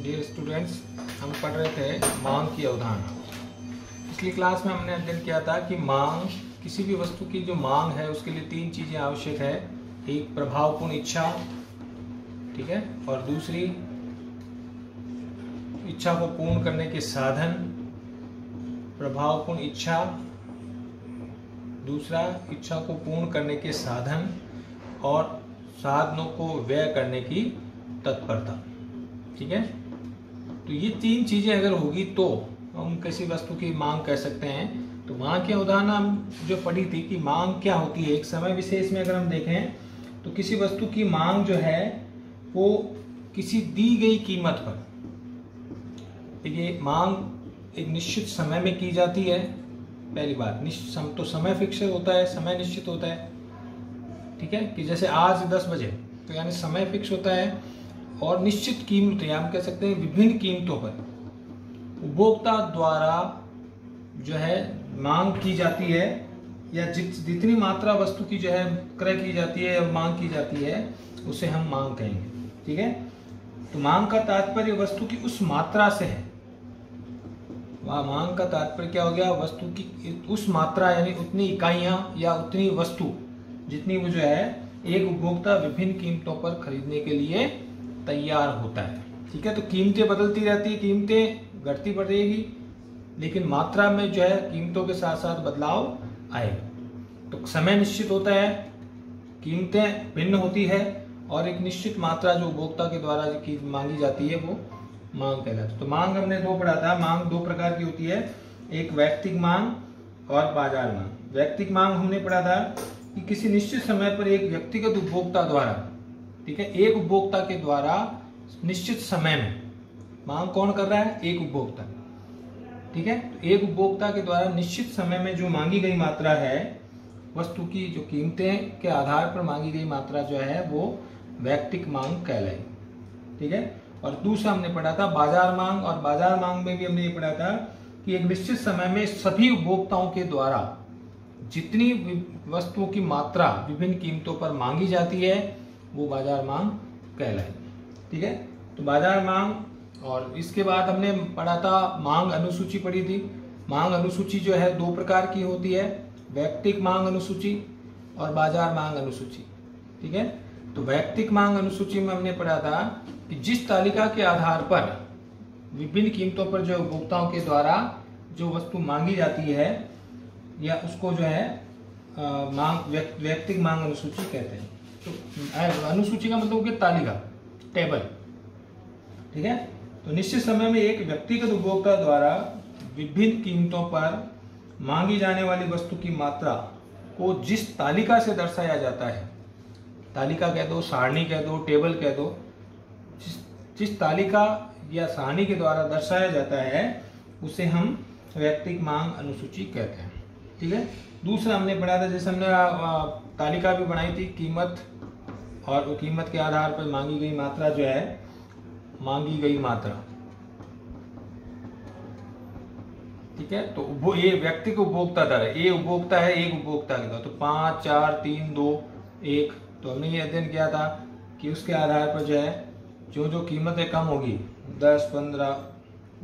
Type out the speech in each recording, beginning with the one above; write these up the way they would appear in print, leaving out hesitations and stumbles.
Dear students, हम पढ़ रहे थे मांग की अवधारणा। पिछली क्लास में हमने अध्ययन किया था कि मांग, किसी भी वस्तु की जो मांग है उसके लिए तीन चीजें आवश्यक है। एक प्रभावपूर्ण इच्छा, ठीक है, और दूसरी इच्छा को पूर्ण करने के साधन। प्रभावपूर्ण इच्छा, दूसरा इच्छा को पूर्ण करने के साधन, और साधनों को व्यय करने की तत्परता। ठीक है, तो ये तीन चीजें अगर होगी तो हम किसी वस्तु की मांग कह सकते हैं। तो मांग की अवधारणा हम जो पढ़ी थी कि मांग क्या होती है, एक समय विशेष में अगर हम देखें तो किसी वस्तु की मांग जो है वो किसी दी गई कीमत पर, ये मांग एक निश्चित समय में की जाती है। पहली बात, तो समय फिक्स होता है, समय निश्चित होता है। ठीक है, कि जैसे आज 10 बजे, तो यानी समय फिक्स होता है और निश्चित कीमत, या हम कह सकते हैं विभिन्न कीमतों पर उपभोक्ता द्वारा जो है मांग की जाती है, या जितनी मात्रा वस्तु की जो है क्रय की जाती है या मांग की जाती है उसे हम मांग कहेंगे। ठीक है, तो मांग का तात्पर्य वस्तु की उस मात्रा से है। वह मांग का तात्पर्य क्या हो गया, वस्तु की उस मात्रा, यानी उतनी इकाइयां या उतनी वस्तु जितनी वो जो है एक उपभोक्ता विभिन्न कीमतों पर खरीदने के लिए तैयार होता है। ठीक है, तो कीमतें बदलती रहती है, कीमतें घटती बढ़ेगी, लेकिन मात्रा में जो है कीमतों के साथ साथ बदलाव आएगा। तो समय निश्चित होता है, कीमतें भिन्न होती है, और एक निश्चित मात्रा जो उपभोक्ता के द्वारा की मांगी जाती है वो मांग कहलाती है। तो मांग हमने दो पढ़ा था। मांग दो प्रकार की होती है, एक वैयक्तिक मांग और बाजार मांग। वैयक्तिक मांग हमने पढ़ा था कि किसी निश्चित समय पर एक व्यक्तिगत उपभोक्ता द्वारा, ठीक है, एक उपभोक्ता के द्वारा निश्चित समय में मांग कौन कर रहा है, एक उपभोक्ता। ठीक है, तो एक उपभोक्ता के द्वारा निश्चित समय में जो मांगी गई मात्रा है वस्तु की, जो कीमतें के आधार पर मांगी गई मात्रा जो है वो वैयक्तिक मांग कहलाएगी। ठीक है, और दूसरा हमने पढ़ा था बाजार मांग, और बाजार मांग में भी हमने ये पढ़ा था कि एक निश्चित समय में सभी उपभोक्ताओं के द्वारा जितनी वस्तुओं की मात्रा विभिन्न कीमतों पर मांगी जाती है वो बाजार मांग कहलाएगी। ठीक है, तो बाजार मांग, और इसके बाद हमने पढ़ा था मांग अनुसूची पढ़ी थी। मांग अनुसूची जो है दो प्रकार की होती है, वैयक्तिक मांग अनुसूची और बाजार मांग अनुसूची। ठीक है, तो वैयक्तिक मांग अनुसूची में हमने पढ़ा था कि जिस तालिका के आधार पर विभिन्न कीमतों पर जो उपभोक्ताओं के द्वारा जो वस्तु मांगी जाती है, या उसको जो है वैयक्तिक मांग अनुसूची कहते हैं। तो अनुसूची का मतलब कि तालिका, टेबल। ठीक है, तो निश्चित समय में एक व्यक्तिगत उपभोक्ता द्वारा विभिन्न कीमतों पर मांगी जाने वाली वस्तु की मात्रा को जिस तालिका से दर्शाया जाता है, तालिका कह दो, सारणी कह दो, टेबल कह दो, जिस तालिका या सारणी के द्वारा दर्शाया जाता है उसे हम वैयक्तिक मांग अनुसूची कहते हैं। ठीक है, दूसरा हमने पढ़ा था, जैसे हमने तालिका भी बनाई थी, कीमत, और वो कीमत के आधार पर मांगी गई मात्रा जो है, मांगी गई मात्रा। ठीक है, तो वो ये व्यक्तिगत उपभोक्ता दर है, ये उपभोक्ता है एक उपभोक्ता के द्वारा, तो 5, 4, 3, 2, 1। तो हमने ये अध्ययन किया था कि उसके आधार पर जो है जो जो कीमतें कम होगी, 10, 15,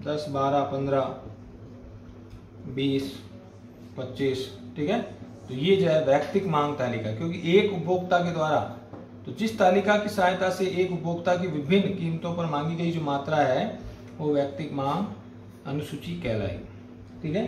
10, 12, 15, 20, 25, ठीक है, तो ये जो है वैयक्तिक मांग तालिका, क्योंकि एक उपभोक्ता के द्वारा, तो जिस तालिका की सहायता से एक उपभोक्ता की विभिन्न कीमतों पर मांगी गई जो मात्रा है वो वैयक्तिक मांग अनुसूची कहलाएगी। ठीक है,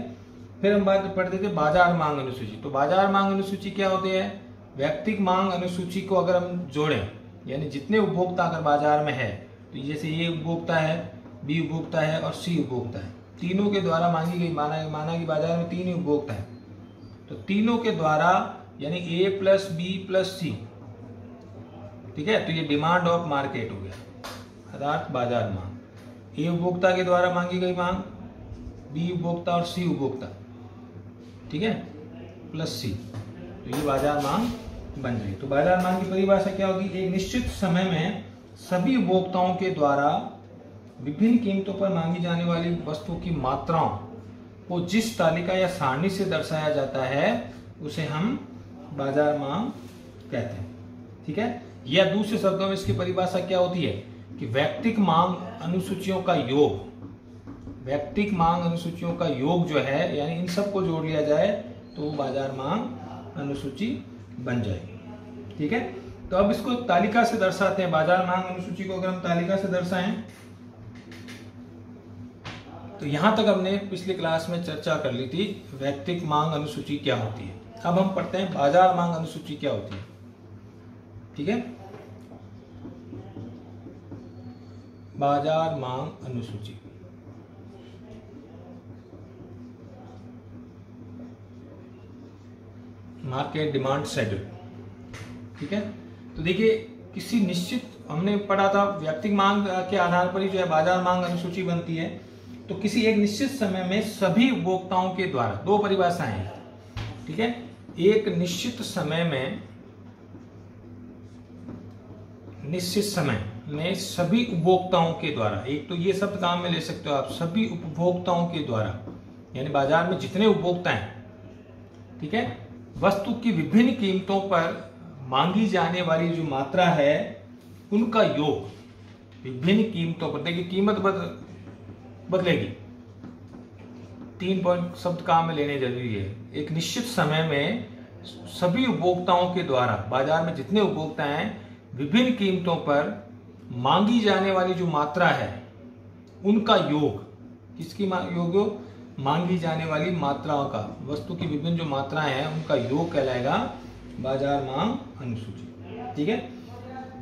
फिर हम बात पढ़ते थे बाजार मांग अनुसूची। तो बाजार मांग अनुसूची क्या होती है, वैयक्तिक मांग अनुसूची को अगर हम जोड़ें, यानी जितने उपभोक्ता अगर बाजार में है, तो जैसे ये उपभोक्ता है, बी उपभोक्ता है और सी उपभोक्ता है, तीनों के द्वारा मांगी गई, माना कि बाजार में तीन ही उपभोक्ता है, तो तीनों के द्वारा, यानी ए प्लस बी प्लस सी, ठीक है, तो ये डिमांड ऑफ मार्केट हो गया, अर्थात बाजार मांग। ए उपभोक्ता के द्वारा मांगी गई मांग, बी उपभोक्ता और सी उपभोक्ता, ठीक है, प्लस सी, तो ये बाजार मांग बन जाएगी। तो बाजार मांग की परिभाषा क्या होगी, एक निश्चित समय में सभी उपभोक्ताओं के द्वारा विभिन्न कीमतों पर मांगी जाने वाली वस्तुओं की मात्राओं को जिस तालिका या सारणी से दर्शाया जाता है उसे हम बाजार मांग कहते हैं। ठीक है, या दूसरे शब्दों में इसकी परिभाषा क्या होती है कि वैयक्तिक मांग अनुसूचियों का योग, वैयक्तिक मांग अनुसूचियों का योग जो है, यानी इन सबको जोड़ लिया जाए तो बाजार मांग अनुसूची बन जाएगी। ठीक है, तो अब इसको तालिका से दर्शाते हैं। बाजार मांग अनुसूची को अगर हम तालिका से दर्शाएं तो यहां तक हमने पिछली क्लास में चर्चा कर ली थी वैयक्तिक मांग अनुसूची क्या होती है। अब हम पढ़ते हैं बाजार मांग अनुसूची क्या होती है। ठीक है, बाजार मांग अनुसूची मार्केट डिमांड शेड्यूल। ठीक है, तो देखिए किसी निश्चित, हमने पढ़ा था वैयक्तिक मांग के आधार पर ही जो है बाजार मांग अनुसूची बनती है। तो किसी एक निश्चित समय में सभी उपभोक्ताओं के द्वारा, दो परिभाषाएं हैं। ठीक है, एक निश्चित समय में सभी उपभोक्ताओं के द्वारा, एक तो ये शब्द काम में ले सकते हो आप, सभी उपभोक्ताओं के द्वारा, यानी बाजार में जितने उपभोक्ता हैं, ठीक है, वस्तु की विभिन्न कीमतों पर मांगी जाने वाली जो मात्रा है उनका योग, विभिन्न कीमतों पर, देखिए कीमत बदलेगी, 3 पॉइंट शब्द काम में लेने जरूरी है। एक निश्चित समय में सभी उपभोक्ताओं के द्वारा, बाजार में जितने उपभोक्ता हैं, विभिन्न कीमतों पर मांगी जाने वाली जो मात्रा है उनका योग, किसकी योग, मांगी जाने वाली मात्राओं का, वस्तु की विभिन्न जो मात्राएं हैं उनका योग कहलाएगा बाजार मांग अनुसूची। ठीक है,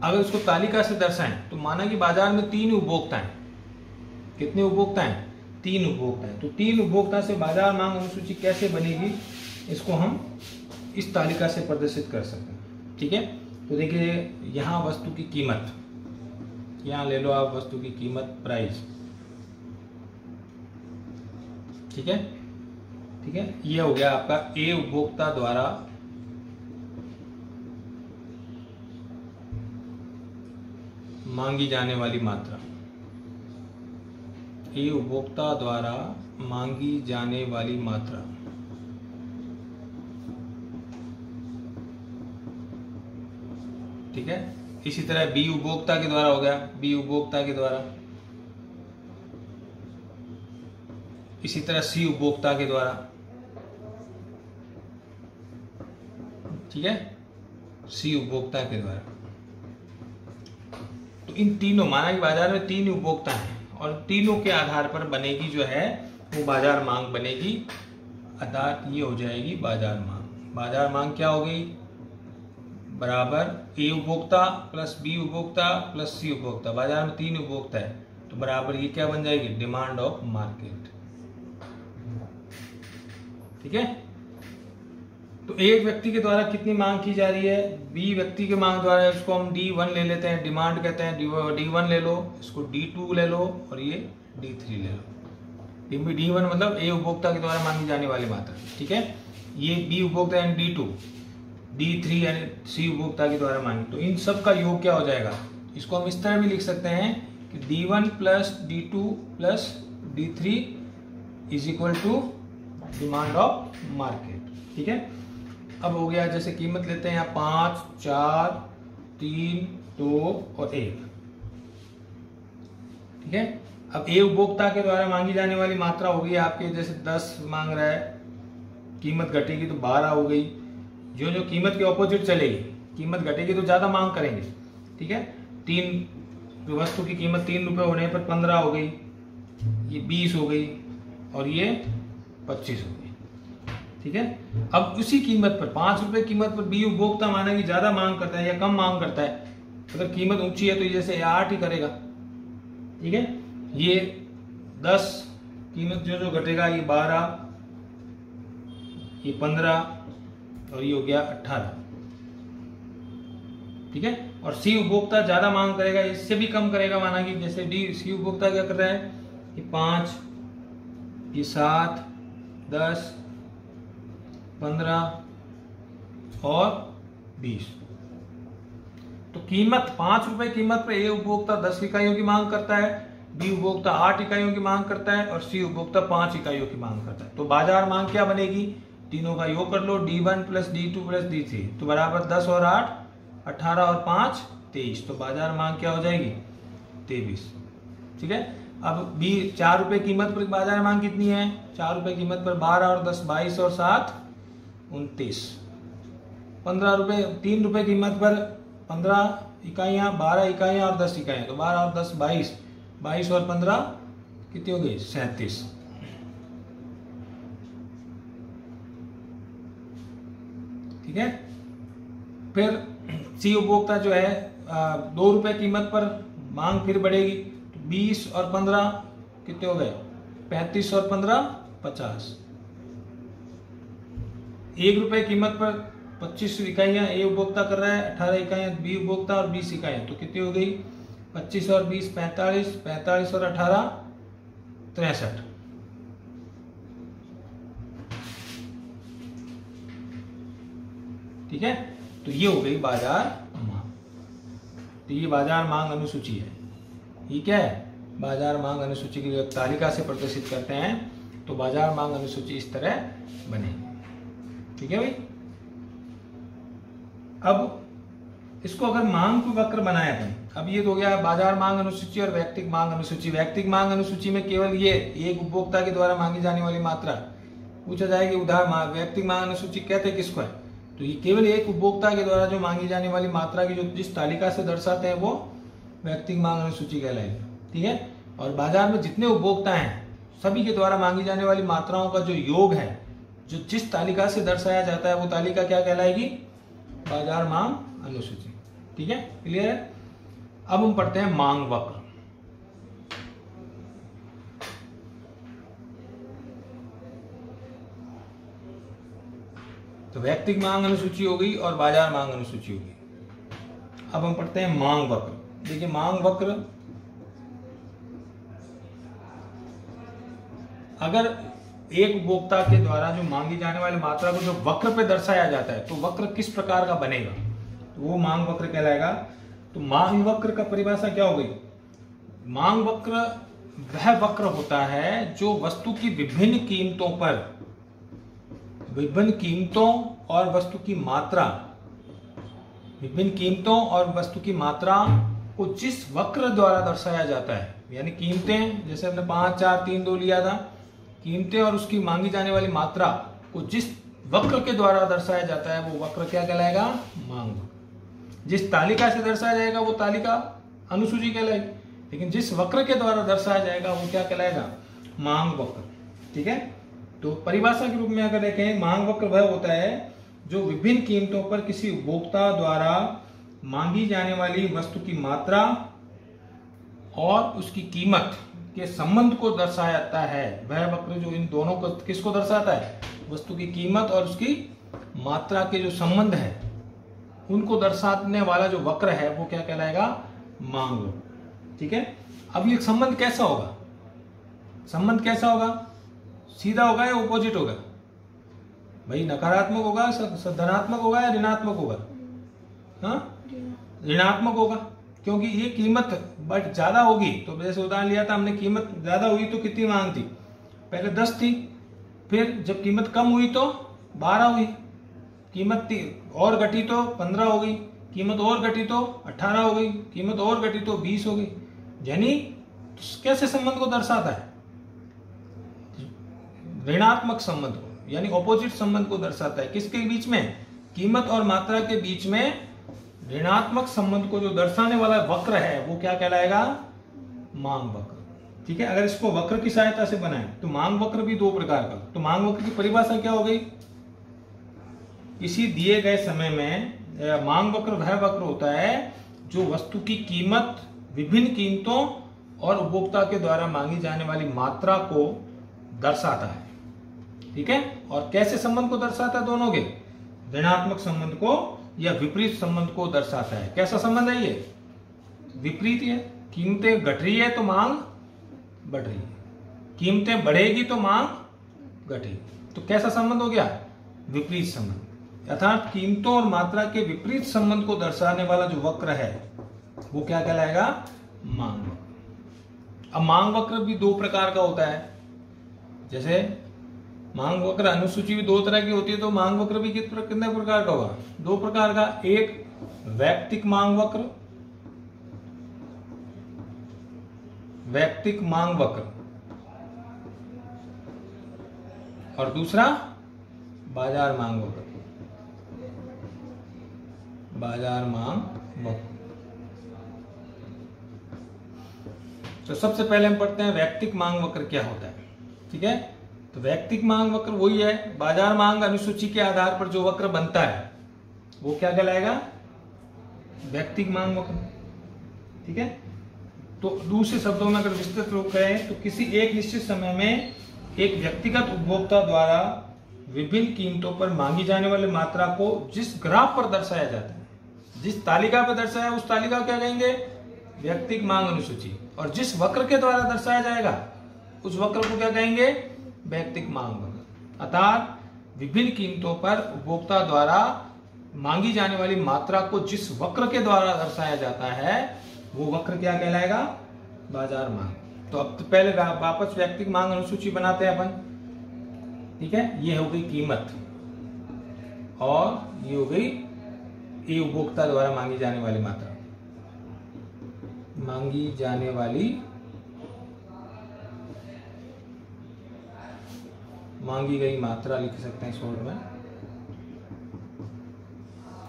अगर इसको तालिका से दर्शाएं तो माना कि बाजार में 3 उपभोक्ता हैं। कितने उपभोक्ता हैं? 3 उपभोक्ता हैं। तो 3 उपभोक्ता से बाजार मांग अनुसूची कैसे बनेगी, इसको हम इस तालिका से प्रदर्शित कर सकते हैं। ठीक है, तो देखिए यहां वस्तु की कीमत, यहां ले लो आप वस्तु की कीमत, प्राइस। ठीक है, ठीक है, ये हो गया आपका ए उपभोक्ता द्वारा मांगी जाने वाली मात्रा, ए उपभोक्ता द्वारा मांगी जाने वाली मात्रा। ठीक है, इसी तरह बी उपभोक्ता के द्वारा हो गया, बी उपभोक्ता के द्वारा, इसी तरह सी उपभोक्ता के द्वारा। ठीक है, सी उपभोक्ता के द्वारा। तो इन तीनों, माना कि बाजार में 3 उपभोक्ता हैं और तीनों के आधार पर बनेगी जो है वो बाजार मांग बनेगी, अर्थात ये हो जाएगी बाजार मांग। बाजार मांग क्या होगी, बराबर ए उपभोक्ता प्लस बी उपभोक्ता प्लस सी उपभोक्ता। बाजार में 3 उपभोक्ता है तो बराबर ये क्या बन जाएगी, डिमांड ऑफ मार्केट। ठीक है, तो एक व्यक्ति के द्वारा कितनी मांग की जा रही है, बी व्यक्ति के मांग द्वारा, उसको हम D1 ले लेते हैं, डिमांड कहते हैं। D1 ले लो, इसको D2 ले लो और ये D3 ले लो। D1 मतलब ए उपभोक्ता के द्वारा मांगी जाने वाली मात्रा। ठीक है, ये बी उपभोक्ता यानी D2, D3 यानी सी उपभोक्ता के द्वारा मांगी। तो इन सब का योग क्या हो जाएगा, इसको हम इस तरह भी लिख सकते हैं कि D1 plus D2 plus D3 is equal to demand of market. ठीक है, अब हो गया, जैसे कीमत लेते हैं यहाँ 5, 4, 3, 2 और 1। ठीक है, अब ए उपभोक्ता के द्वारा मांगी जाने वाली मात्रा होगी आपके, जैसे 10 मांग रहा है, कीमत घटेगी तो 12 हो गई। जो जो कीमत के ऑपोजिट चलेगी, कीमत घटेगी तो ज्यादा मांग करेंगे। ठीक है, 3 वस्तु की कीमत 3 रुपए होने पर 15 हो गई, ये 20 हो गई और ये 25 हो गई। ठीक है, अब उसी कीमत पर, 5 रुपए कीमत पर बी उपभोक्ता माना कि ज्यादा मांग करता है या कम मांग करता है, अगर कीमत ऊंची है तो ये जैसे 8 ही करेगा। ठीक है, ये 10 कीमत जो जो घटेगा, ये 12, ये 15 और ये हो गया 18। ठीक है, और सी उपभोक्ता ज्यादा मांग करेगा, इससे भी कम करेगा, माना कि जैसे सी उपभोक्ता क्या कर रहा है, ये 5, ये 7, 10, 15 और 20। तो कीमत 5 रुपए कीमत पर ए उपभोक्ता 10 इकाइयों की मांग करता है, बी उपभोक्ता 8 इकाइयों की मांग करता है और सी उपभोक्ता 5 इकाइयों की मांग करता है। तो बाजार मांग क्या बनेगी, तीनों का योग कर लो, D1 plus D2 plus D3, तो बराबर 10 और 8 18 और 5 23। तो बाजार मांग क्या हो जाएगी, 23। ठीक है, अब 4 रुपए कीमत पर बाजार मांग कितनी है? 4 रुपए कीमत पर 12 और 10 22 और 7 29। 15 रुपए 3 रुपए कीमत पर 15 इकाइयां, 12 इकाइयां और 10 इकाइयां, तो 12 और 10 22, 22 और 15 कितनी हो गई? 37। ठीक है, फिर सी उपभोक्ता जो है 2 रुपए कीमत पर मांग फिर बढ़ेगी, तो 20 और 15 कितने हो गए? 35 और 15 50। 1 रुपए कीमत पर 25 इकाइयां ए उपभोक्ता कर रहा है, 18 इकाइयां बी उपभोक्ता और 20 इकाइयां, तो कितनी हो गई? 25 और 20 45, 45 और 18 63। ठीक है, तो ये हो गई बाजार मांग। तो ये बाजार मांग अनुसूची है। ठीक है, बाजार मांग अनुसूची की जब तालिका से प्रदर्शित करते हैं तो बाजार मांग अनुसूची इस तरह बनेगी। ठीक है भाई, अब इसको अगर मांग को वक्र बनाया था, अब ये तो हो गया बाजार मांग अनुसूची और वैयक्तिक मांग अनुसूची। वैयक्तिक मांग अनुसूची में केवल ये एक उपभोक्ता के द्वारा मांगी जाने वाली मात्रा पूछा जाएगी। उदाहरण वैयक्तिक मांग अनुसूची कहते किसको है? तो ये केवल एक उपभोक्ता के द्वारा जो मांगी जाने वाली मात्रा की जो जिस तालिका से दर्शाते हैं वो वैयक्तिक मांग अनुसूची कहलाएगी। ठीक है, और बाजार में जितने उपभोक्ता हैं सभी के द्वारा मांगी जाने वाली मात्राओं का जो योग है, जो जिस तालिका से दर्शाया जाता है वो तालिका क्या कहलाएगी? बाजार मांग अनुसूची। ठीक है, क्लियर है? अब हम पढ़ते हैं मांग वक्र। तो वैयक्तिक मांग अनुसूची हो गई और बाजार मांग अनुसूची हो गई। अब हम पढ़ते हैं मांग वक्र। देखिए, मांग वक्र अगर एक उपभोक्ता के द्वारा जो मांगी जाने वाली मात्रा को जो वक्र पे दर्शाया जाता है तो वक्र किस प्रकार का बनेगा, तो वो मांग वक्र कहलाएगा। तो मांग वक्र का परिभाषा क्या हो गई? मांग वक्र वह वक्र होता है जो वस्तु की विभिन्न कीमतों और वस्तु की मात्रा, विभिन्न कीमतों और वस्तु की मात्रा को जिस वक्र द्वारा दर्शाया जाता है, यानी कीमतें, जैसे हमने 5 4 3 2 लिया था, कीमतें और उसकी मांगी जाने वाली मात्रा को जिस वक्र के द्वारा दर्शाया जाता है वो वक्र क्या कहलाएगा? मांग वक्र। जिस तालिका से दर्शाया जाएगा वो तालिका अनुसूची कहलाएगी, लेकिन जिस वक्र के द्वारा दर्शाया जाएगा वो क्या कहलाएगा? मांग वक्र। ठीक है, तो परिभाषा के रूप में अगर देखें, मांग वक्र वह होता है जो विभिन्न कीमतों पर किसी उपभोक्ता द्वारा मांगी जाने वाली वस्तु की मात्रा और उसकी कीमत के संबंध को दर्शाता है। वह वक्र जो इन दोनों को किसको दर्शाता है? वस्तु की कीमत और उसकी मात्रा के जो संबंध है उनको दर्शाने वाला जो वक्र है वो क्या कहलाएगा? मांग वक्र। ठीक है, अब ये संबंध कैसा होगा? संबंध कैसा होगा? सीधा होगा या ऑपोजिट होगा? भाई नकारात्मक होगा, धनात्मक होगा या ऋणात्मक होगा? हाँ, ऋणात्मक होगा, क्योंकि ये कीमत बट ज्यादा होगी। तो जैसे उदाहरण लिया था हमने, कीमत ज्यादा हुई तो कितनी मांग थी? पहले 10 थी, फिर जब कीमत कम हुई तो 12 हुई, कीमत और घटी तो 15 हो गई, कीमत और घटी तो 18 हो गई, कीमत और घटी तो 20 हो गई। यानी कैसे संबंध को दर्शाता है? ऋणात्मक संबंध को, यानी ऑपोजिट संबंध को दर्शाता है। किसके बीच में? कीमत और मात्रा के बीच में ऋणात्मक संबंध को जो दर्शाने वाला वक्र है वो क्या कहलाएगा? मांग वक्र। ठीक है, अगर इसको वक्र की सहायता से बनाएं तो मांग वक्र भी 2 प्रकार का। तो मांग वक्र की परिभाषा क्या हो गई? किसी दिए गए समय में मांग वक्र वह वक्र होता है जो वस्तु की कीमत, विभिन्न कीमतों और उपभोक्ता के द्वारा मांगी जाने वाली मात्रा को दर्शाता है। ठीक है, और कैसे संबंध को दर्शाता है? दोनों के ऋणात्मक संबंध को या विपरीत संबंध को दर्शाता है। कैसा संबंध है ये? विपरीत है। कीमतें घट रही है तो मांग बढ़ रही है, कीमतें बढ़ेगी तो मांग घटेगी। तो कैसा संबंध हो गया? विपरीत संबंध। अर्थात कीमतों और मात्रा के विपरीत संबंध को दर्शाने वाला जो वक्र है वो क्या कहलाएगा? मांग वक्र। अब मांग वक्र भी 2 प्रकार का होता है। जैसे मांग वक्र अनुसूची भी 2 तरह की होती है, तो मांग वक्र भी कितने प्रकार का होगा? 2 प्रकार का। एक वैयक्तिक मांग वक्र वैयक्तिक मांग वक्र और दूसरा बाजार मांग वक्र। बाजार मांग वक्र। तो सबसे पहले हम पढ़ते हैं वैयक्तिक मांग वक्र क्या होता है। ठीक है, तो वैयक्तिक मांग वक्र वही है, बाजार मांग अनुसूची के आधार पर जो वक्र बनता है वो क्या कहलाएगा, वैयक्तिक मांग वक्र। ठीक है, तो दूसरे शब्दों में अगर विस्तृत रूप कहें तो किसी एक निश्चित समय में एक व्यक्तिगत उपभोक्ता द्वारा विभिन्न कीमतों पर मांगी जाने वाली मात्रा को जिस ग्राफ पर दर्शाया जाता है, जिस तालिका पर दर्शाया उस तालिका को क्या कहेंगे, वैयक्तिक मांग अनुसूची। और जिस वक्र के द्वारा दर्शाया जाएगा उस वक्र को क्या कहेंगे, वैयक्तिक मांग वक्र। अर्थात विभिन्न कीमतों पर उपभोक्ता द्वारा मांगी जाने वाली मात्रा को जिस वक्र के द्वारा दर्शाया जाता है वो वक्र क्या कहलाएगा, बाजार मांग। तो अब तो पहले वापस वैयक्तिक मांग अनुसूची बनाते हैं अपन। ठीक है, ये हो गई कीमत और ये हो गई ये उपभोक्ता द्वारा मांगी जाने वाली मात्रा, मांगी जाने वाली मांगी गई मात्रा लिख सकते हैं शॉर्ट में,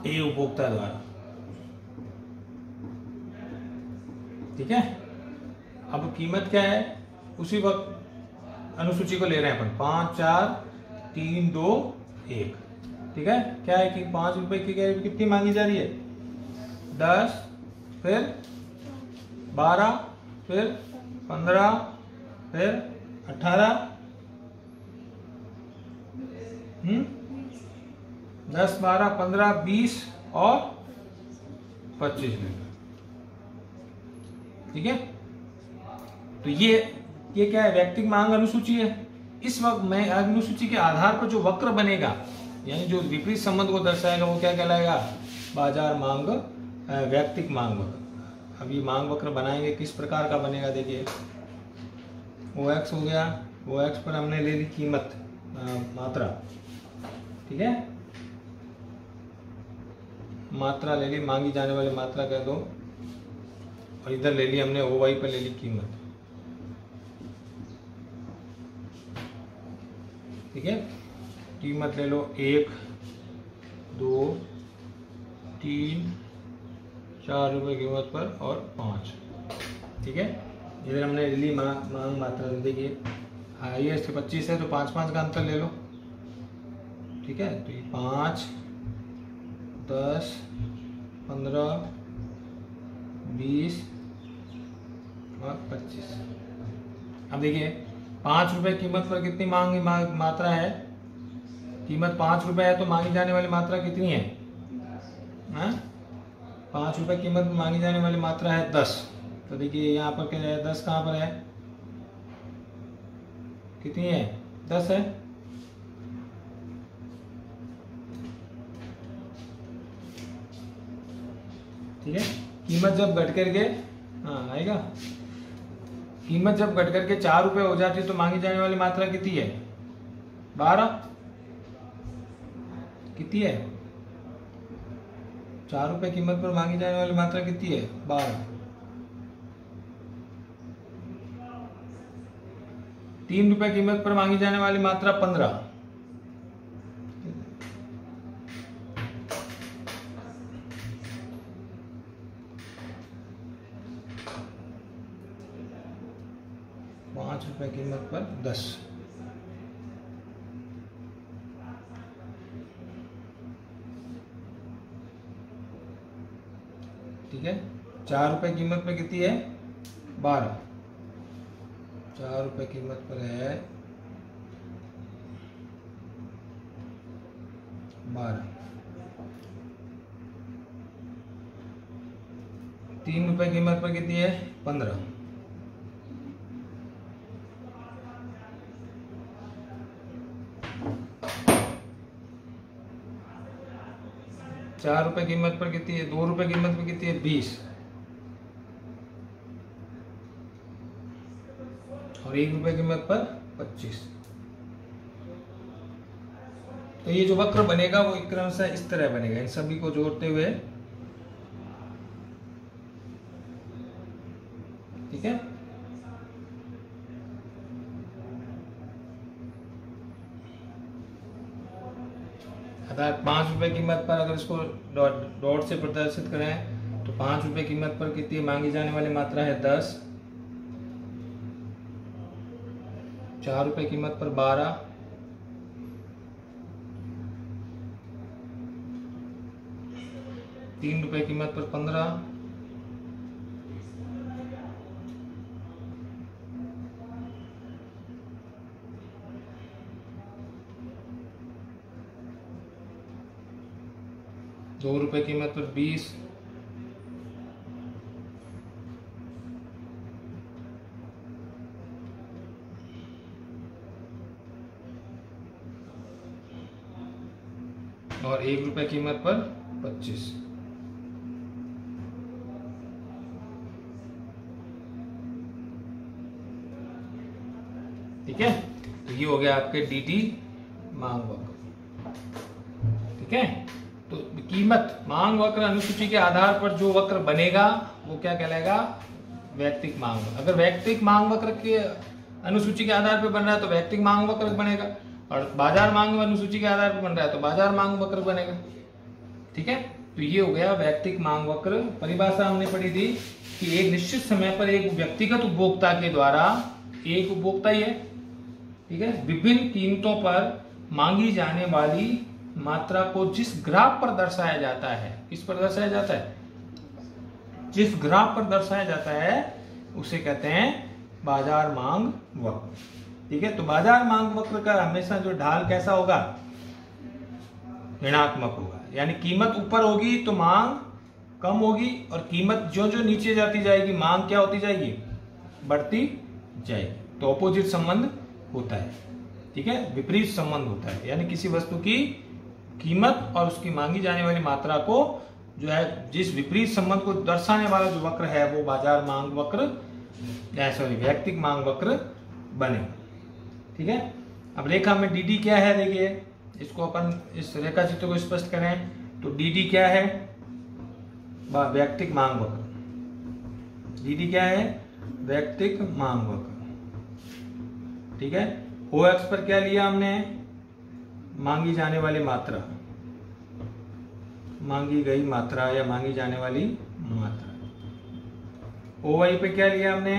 ए उपभोक्ता द्वारा। ठीक है, अब कीमत क्या है, उसी वक्त अनुसूची को ले रहे हैं अपन, 5 4 3 2 1। ठीक है, क्या है कि 5 रुपए की कितनी मांगी जा रही है, 10, फिर 12, फिर 15, फिर 18, 10 12 15 20 और 25 मिनट। ठीक है, तो ये क्या है, वैयक्तिक मांग अनुसूची है। इस वक्त में अनुसूची के आधार पर जो वक्र बनेगा यानी जो विपरीत संबंध को दर्शाएगा वो क्या कहलाएगा, बाजार मांग वैयक्तिक मांग वक्र। अब ये मांग वक्र बनाएंगे किस प्रकार का बनेगा, देखिए OX हो गया, OX पर हमने ले ली कीमत मात्रा। ठीक है, मात्रा ले ली, मांगी जाने वाली मात्रा कह दो, और इधर ले ली हमने OY पर ले ली कीमत। ठीक है, कीमत ले लो 1 2 3 4 रुपए कीमत पर और 5। ठीक है, इधर हमने ले ली मांग मात्रा, देखिए हाईएस्ट 25 है तो 5 5 का अंतर ले लो। ठीक है, तो ये 5 10 15 20 और 25। अब देखिए 5 रुपए कीमत पर कितनी मात्रा है, कीमत 5 रुपए है तो मांगी जाने वाली मात्रा कितनी है, 5 रुपए कीमत में मांगी जाने वाली मात्रा है 10। तो देखिए यहाँ पर क्या है, 10 कहाँ पर है, कितनी है, 10 है। ठीक है, कीमत जब घट करके आएगा, कीमत जब घट करके 4 रुपए हो जाती है तो मांगी जाने वाली मात्रा कितनी है, 12। कितनी है, 4 रुपए कीमत पर मांगी जाने वाली मात्रा कितनी है, 12। 3 रुपए कीमत पर मांगी जाने वाली मात्रा 15। रुपए कीमत पर 10। ठीक है, 4 रुपए कीमत पर कितनी है, 12। 4 रुपए कीमत पर है 12। 3 रुपए कीमत पर कितनी है, 15। 4 रुपए कीमत पर कितनी है, 2 रुपए कीमत पर कितनी है, 20। और 1 रुपए कीमत पर 25। तो ये जो वक्र बनेगा वो क्रम से इस तरह बनेगा, इन सभी को जोड़ते हुए। ठीक है, अर्थात 5 रुपए कीमत पर अगर इसको डॉट से प्रदर्शित करें तो 5 रुपए कीमत पर कितनी मांगी जाने वाली मात्रा है 10, 4 रुपए कीमत पर 12, 3 रुपए कीमत पर 15, 2 रुपए कीमत पर 20, और 1 रुपए कीमत पर 25। ठीक है, तो ये हो गया आपके डीटी मांग वक्र। ठीक है, तो कीमत मांग वक्र अनुसूची के आधार पर जो वक्र बनेगा वो क्या कहलाएगा, वैयक्तिक मांग वक्र। अगर वैयक्तिक मांग वक्र के अनुसूची के आधार पर बन रहा है तो वैयक्तिक मांग वक्र बनेगा, और बाजार मांग अनुसूची के आधार पर बन रहा है तो बाजार मांग वक्र बनेगा। ठीक है, तो ये हो गया वैयक्तिक मांग वक्र। परिभाषा हमने पढ़ी थी कि एक निश्चित समय पर एक व्यक्तिगत उपभोक्ता के द्वारा, एक उपभोक्ता ही है, ठीक है, विभिन्न कीमतों पर मांगी जाने वाली मात्रा को जिस ग्राफ पर दर्शाया जाता है, किस पर दर्शाया जाता है, जिस ग्राफ पर दर्शाया जाता है उसे कहते हैं बाजार मांग वक्र। ठीक है, तो बाजार मांग वक्र का हमेशा जो ढाल कैसा होगा, ऋणात्मक होगा, यानी कीमत ऊपर होगी तो मांग कम होगी, और कीमत जो जो नीचे जाती जाएगी मांग क्या होती जाएगी, बढ़ती जाएगी। तो ऑपोजिट संबंध होता है। ठीक है, विपरीत संबंध होता है, यानी किसी वस्तु की कीमत और उसकी मांगी जाने वाली मात्रा को जो है, जिस विपरीत संबंध को दर्शाने वाला जो वक्र है वो बाजार मांग वक्र, वैयक्तिक मांग वक्र बने। ठीक है, अब रेखा में डी क्या है, देखिए इसको अपन इस रेखा चित्र को स्पष्ट करें तो डी क्या है, वैयक्तिक मांग वक्र। डी क्या है, वैयक्तिक मांग वक्र। ठीक है, ओ एक्स पर क्या लिया हमने, मांगी जाने वाली मात्रा, मांगी गई मात्रा या मांगी जाने वाली मात्रा। ओ वाई पे क्या लिया हमने,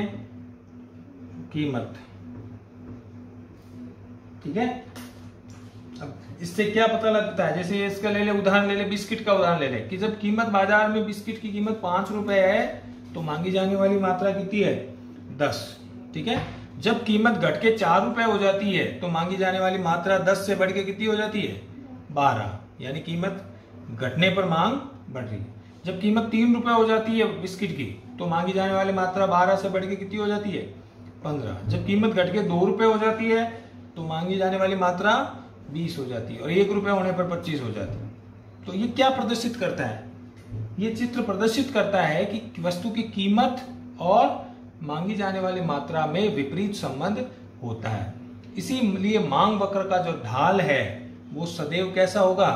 कीमत। ठीक है, अब इससे क्या पता लगता है, जैसे इसका ले ले उदाहरण, ले ले बिस्किट का उदाहरण ले ले, कि जब कीमत बाजार में बिस्किट की कीमत 5 रुपए है तो मांगी जाने वाली मात्रा कितनी है, 10। ठीक है, जब कीमत घट के 4 रुपए हो जाती है तो मांगी जाने वाली मात्रा 10 से बढ़ के कितनी हो जाती है, 12, यानी कीमत घटने पर मांग बढ़ रही है। जब कीमत 3 रुपए हो जाती है बिस्किट की तो मांगी जाने वाली मात्रा 12 से बढ़ के कितनी हो जाती है, 15। जब कीमत घट के 2 रुपए हो जाती है तो मांगी जाने वाली मात्रा 20 हो जाती है, और 1 रुपए होने पर 25 हो जाती है। तो ये क्या प्रदर्शित करता है, ये चित्र प्रदर्शित करता है कि वस्तु की कीमत और मांगी जाने वाली मात्रा में विपरीत संबंध होता है। इसीलिए मांग वक्र का जो ढाल है वो सदैव कैसा होगा,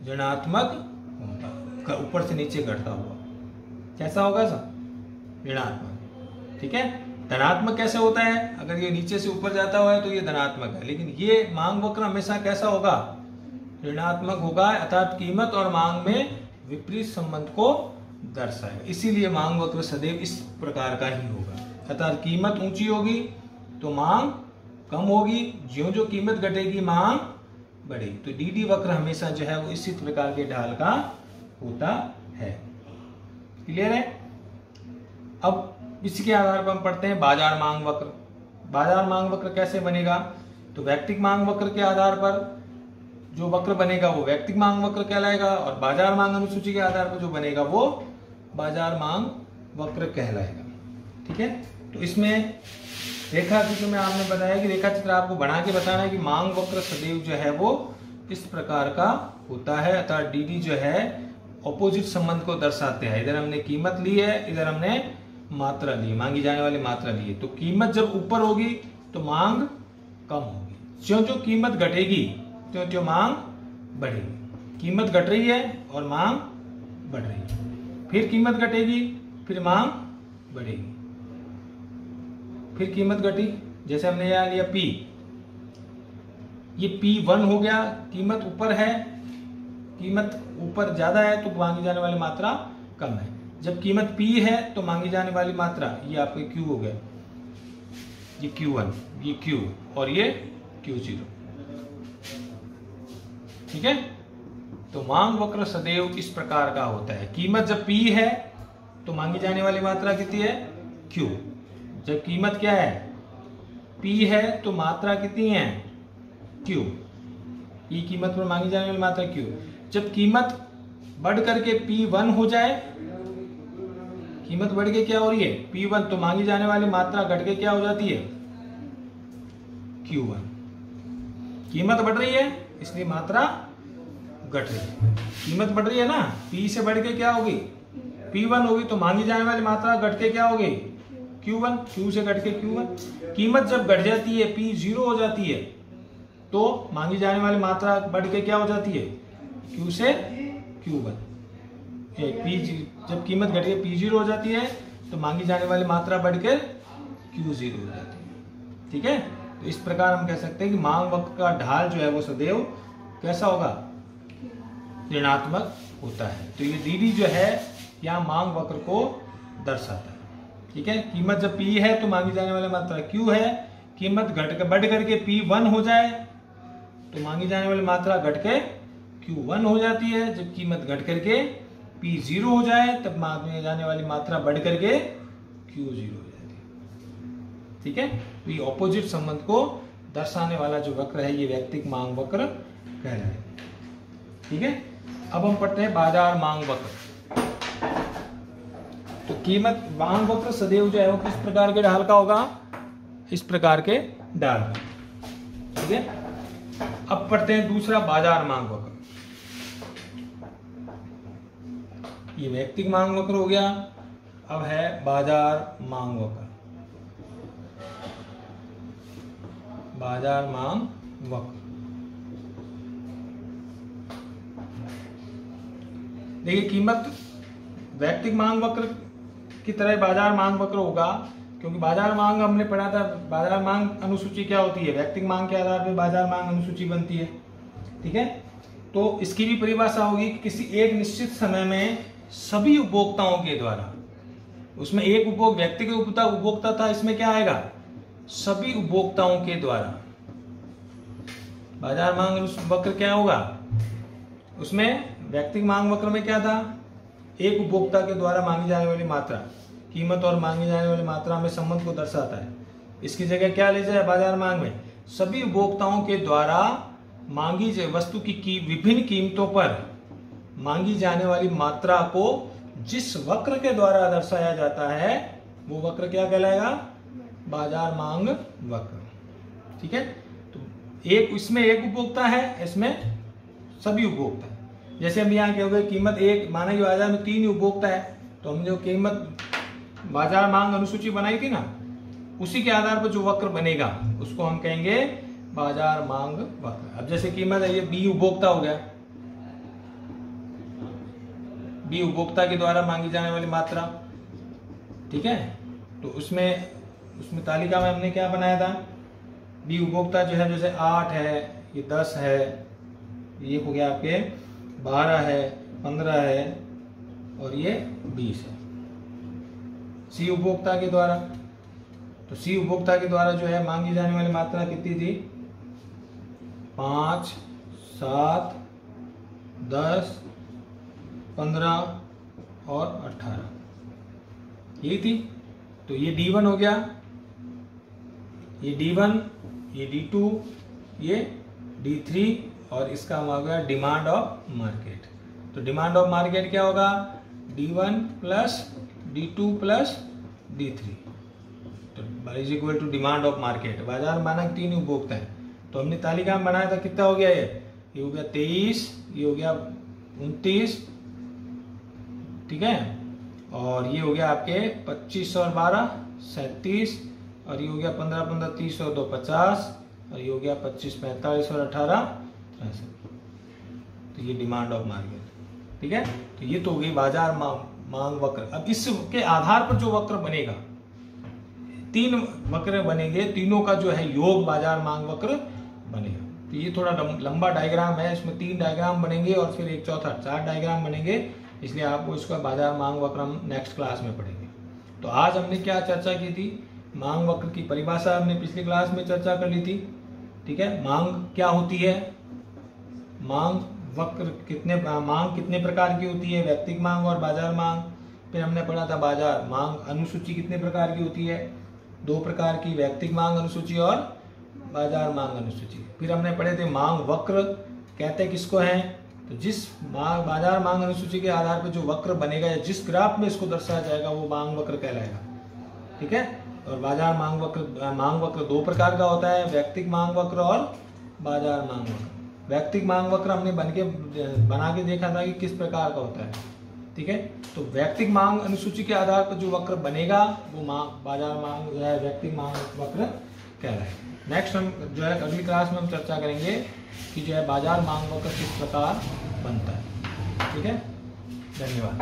ऋणात्मक होगा, ऊपर से नीचे घटता हुआ। कैसा होगा सर, ऋणात्मक। ठीक है, धनात्मक कैसे होता है, अगर ये नीचे से ऊपर जाता हुआ है तो ये धनात्मक है, लेकिन ये मांग वक्र हमेशा कैसा होगा, ऋणात्मक होगा, अर्थात कीमत और मांग में विपरीत संबंध को दर्शाएगा। इसीलिए मांग वक्र सदैव इस प्रकार का ही होगा, अर्थात कीमत ऊंची होगी तो मांग कम होगी, ज्यों जो कीमत घटेगी मांग बढ़ेगी। तो डी वक्र हमेशा जो है वो इसी प्रकार के ढाल का होता है। क्लियर है। अब इसके आधार पर हम पढ़ते हैं बाजार मांग वक्र। बाजार मांग वक्र कैसे बनेगा, तो वैयक्तिक मांग वक्र के आधार पर जो वक्र बनेगा वो वैयक्तिक मांग वक्र कहलाएगा, और बाजार मांग अनुसूची के आधार पर जो बनेगा वो बाजार मांग वक्र कहलाएगा। ठीक है, तो इसमें रेखा चित्र में आपने बताया कि रेखा चित्र आपको बना के बताना है कि मांग वक्र सदैव जो है वो इस प्रकार का होता है, अर्थात डी जो है ऑपोजिट संबंध को दर्शाते हैं। इधर हमने कीमत ली है, इधर हमने मात्रा ली, मांगी जाने वाली मात्रा ली है। तो कीमत जब ऊपर होगी तो मांग कम होगी, ज्यों जो कीमत घटेगी त्यों त्यों मांग बढ़ेगी। कीमत घट रही है और मांग बढ़ रही है, फिर कीमत घटेगी, फिर मांग बढ़ेगी, फिर कीमत घटी। जैसे हमने यहां लिया P, ये P1 हो गया, कीमत ऊपर है कीमत ऊपर ज्यादा है तो मांगी जाने वाली मात्रा कम है। जब कीमत P है तो मांगी जाने वाली मात्रा, ये आपके Q हो गया, ये Q1, ये Q और ये Q0। ठीक है, तो मांग वक्र सदैव इस प्रकार का होता है। कीमत जब P है तो मांगी जाने वाली मात्रा कितनी है? Q। जब कीमत क्या है? P है तो मात्रा कितनी है? Q। P कीमत पर मांगी जाने वाली मात्रा Q। जब कीमत बढ़ करके P1 हो जाए, कीमत बढ़ के क्या हो रही है? P1, तो मांगी जाने वाली मात्रा घट के क्या हो जाती है? Q1। कीमत बढ़ रही है इसलिए मात्रा घट रही है। कीमत बढ़ रही है ना, P से बढ़ के क्या होगी? P1 होगी, तो मांगी जाने वाली मात्रा घट के क्या होगी? Q1। Q से घट के Q1। कीमत जब घट जाती है, P0 हो जाती है, तो मांगी जाने वाली मात्रा बढ़ के क्या हो जाती है? Q से Q1। जब कीमत घट के P0 हो जाती है तो मांगी जाने वाली मात्रा बढ़कर Q0 हो जाती है। ठीक है, तो इस प्रकार हम कह सकते हैं कि मांग वक्र का ढाल जो है वो सदैव कैसा होगा? ऋणात्मक होता है। तो ये डी जो है यहाँ मांग वक्र को दर्शाता है। ठीक है, कीमत जब P है तो मांगी जाने वाली मात्रा Q है। कीमत बढ़ करके P1 हो जाए तो मांगी जाने वाली मात्रा घट के Q1 हो जाती है। जब कीमत घट करके P0 हो जाए तब मांगी जाने वाली मात्रा बढ़ करके Q0 हो जाती है। ठीक है, तो ये ऑपोजिट संबंध को दर्शाने वाला जो वक्र है ये वैयक्तिक मांग वक्र कहलाए। ठीक है, अब हम पढ़ते हैं बाजार मांग वक्र। तो कीमत मांग वक्र सदैव जो है वो किस प्रकार के ढाल का होगा? इस प्रकार के ढाल का। ठीक है, अब पढ़ते हैं दूसरा बाजार मांग वक्र। ये वैयक्तिक मांग वक्र हो गया, अब है बाजार मांग वक्र। बाजार मांग वक्र, देखिए कीमत वैयक्तिक मांग वक्र की तरह बाजार मांग वक्र होगा, क्योंकि बाजार मांग हमने पढ़ा था, बाजार मांग अनुसूची क्या होती है? वैयक्तिक मांग के आधार पर बाजार मांग अनुसूची बनती है। ठीक है, तो इसकी भी परिभाषा होगी कि किसी एक निश्चित समय में सभी उपभोक्ताओं के द्वारा, उसमें एक व्यक्तिगत उपभोक्ता था, इसमें क्या आएगा? सभी उपभोक्ताओं के द्वारा। बाजार मांग वक्र क्या होगा? उसमें वैयक्तिक मांग वक्र में क्या था? एक उपभोक्ता के द्वारा मांगी जाने वाली मात्रा, कीमत और मांगी जाने वाली मात्रा में संबंध को दर्शाता है। इसकी जगह क्या ले जाए बाजार मांग में? सभी उपभोक्ताओं के द्वारा मांगी वस्तु की विभिन्न कीमतों पर मांगी जाने वाली मात्रा को जिस वक्र के द्वारा दर्शाया जाता है वो वक्र क्या कहलाएगा? बाजार मांग वक्र। ठीक है, तो इसमें एक उपभोक्ता है, इसमें सभी उपभोक्ता है। जैसे हम यहाँ कहोगे कीमत एक, माना कि बाजार में 3 उपभोक्ता है, तो हम जो कीमत बाजार मांग अनुसूची बनाई थी ना, उसी के आधार पर जो वक्र बनेगा उसको हम कहेंगे बाजार मांग वक्र। अब जैसे कीमत है, ये B उपभोक्ता हो गया, B उपभोक्ता के द्वारा मांगी जाने वाली मात्रा। ठीक है, तो उसमें तालिका में हमने क्या बनाया था? B उपभोक्ता जो है, जैसे 8 है, ये 10 है, ये हो गया आपके 12 है, 15 है और ये 20 है। C उपभोक्ता के द्वारा, तो C उपभोक्ता के द्वारा जो है मांगी जाने वाली मात्रा कितनी थी? 5, 7, 10, 15 और 18 यही थी। तो ये D1 हो गया, ये D1, ये D2, ये D3 और इसका हो गया डिमांड ऑफ मार्केट। तो डिमांड ऑफ मार्केट क्या होगा? D1 plus D2 plus D3 तो is equal to demand of market. बाजार मानक 3 उपभोक्ता है, तो हमने तालिका में बनाया था, कितना हो गया? ये हो गया 23, ये हो गया 29, ठीक है, और ये हो गया आपके 25 और 12 37, और ये हो गया 15 15 30 और 2 50, और ये हो गया 25 45 और 18 63। तो ये डिमांड ऑफ मार्केट। ठीक है, तो ये तो हो गई बाजार मांग वक्र। अब इसके आधार पर जो वक्र बनेगा, 3 वक्र बनेंगे, तीनों का जो है योग बाजार मांग वक्र बनेगा। तो ये थोड़ा लंबा डायग्राम है, इसमें 3 डायग्राम बनेंगे और फिर एक चौथा, 4 डायग्राम बनेंगे, इसलिए आपको इसका बाजार मांग वक्र हम नेक्स्ट क्लास में पढ़ेंगे। तो आज हमने क्या चर्चा की थी, मांग वक्र की परिभाषा हमने पिछली क्लास में चर्चा कर ली थी। ठीक है, मांग क्या होती है, मांग कितने प्रकार की होती है, व्यक्तिगत मांग और बाजार मांग। फिर हमने पढ़ा था बाजार मांग अनुसूची कितने प्रकार की होती है, 2 प्रकार की, व्यक्तिगत मांग अनुसूची और बाजार मांग अनुसूची। फिर हमने पढ़े थे मांग वक्र कहते किसको हैं, तो जिस बाजार मांग अनुसूची के आधार पर जो वक्र बनेगा या जिस ग्राफ में इसको दर्शाया जाएगा वो मांग वक्र कहलाएगा। ठीक है, और बाजार मांग वक्र 2 प्रकार का होता है, व्यक्तिगत मांग वक्र और बाजार मांग वक्र। व्यक्तिगत मांग वक्र हमने बना के देखा था कि किस प्रकार का होता है। ठीक है, तो व्यक्तिगत मांग अनुसूची के आधार पर जो वक्र बनेगा वो बाजार मांग या व्यक्तिगत मांग वक्र कहलाएगा। नेक्स्ट हम जो है अगली क्लास में हम चर्चा करेंगे कि जो है बाजार मांग वक्र किस प्रकार बनता है। ठीक है, धन्यवाद।